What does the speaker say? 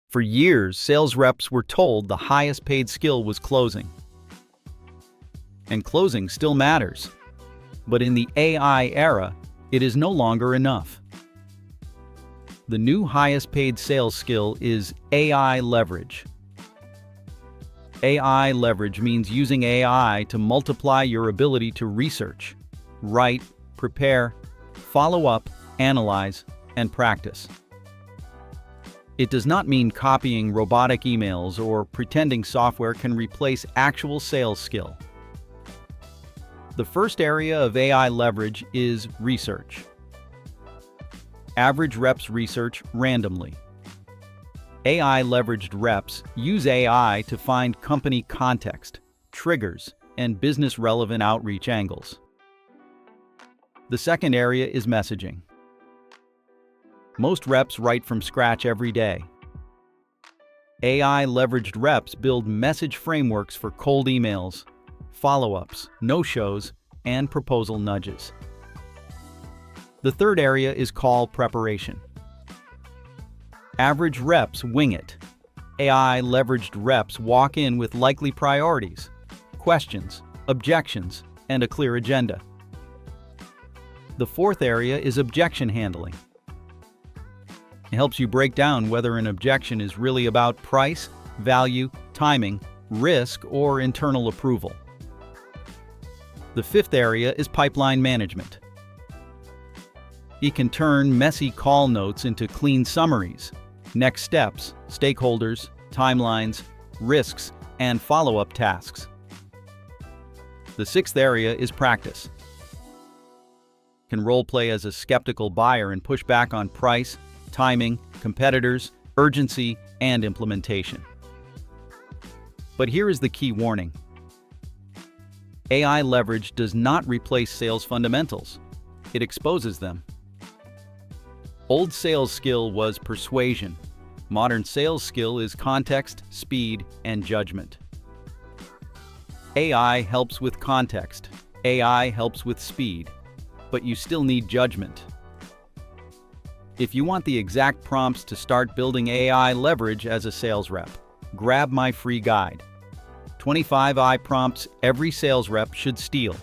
For years, sales reps were told the highest paid skill was closing. And closing still matters. But in the AI era, it is no longer enough. The new highest paid sales skill is AI leverage. AI leverage means using AI to multiply your ability to research, write, prepare, follow up, analyze, and practice. It does not mean copying robotic emails or pretending software can replace actual sales skill. The first area of AI leverage is research. Average reps research randomly. AI-leveraged reps use AI to find company context, triggers, and business-relevant outreach angles. The second area is messaging. Most reps write from scratch every day. AI-leveraged reps build message frameworks for cold emails, follow-ups, no-shows, and proposal nudges. The third area is call preparation. Average reps wing it. AI-leveraged reps walk in with likely priorities, questions, objections, and a clear agenda. The fourth area is objection handling. It helps you break down whether an objection is really about price, value, timing, risk, or internal approval. The fifth area is pipeline management. It can turn messy call notes into clean summaries, next steps, stakeholders, timelines, risks, and follow-up tasks. The sixth area is practice. It can role-play as a skeptical buyer and push back on price, timing, competitors, urgency, and implementation. But here is the key warning. AI leverage does not replace sales fundamentals. It exposes them. Old sales skill was persuasion. Modern sales skill is context, speed, and judgment. AI helps with context. AI helps with speed. But you still need judgment. If you want the exact prompts to start building AI leverage as a sales rep, grab my free guide. 25 AI prompts every sales rep should steal.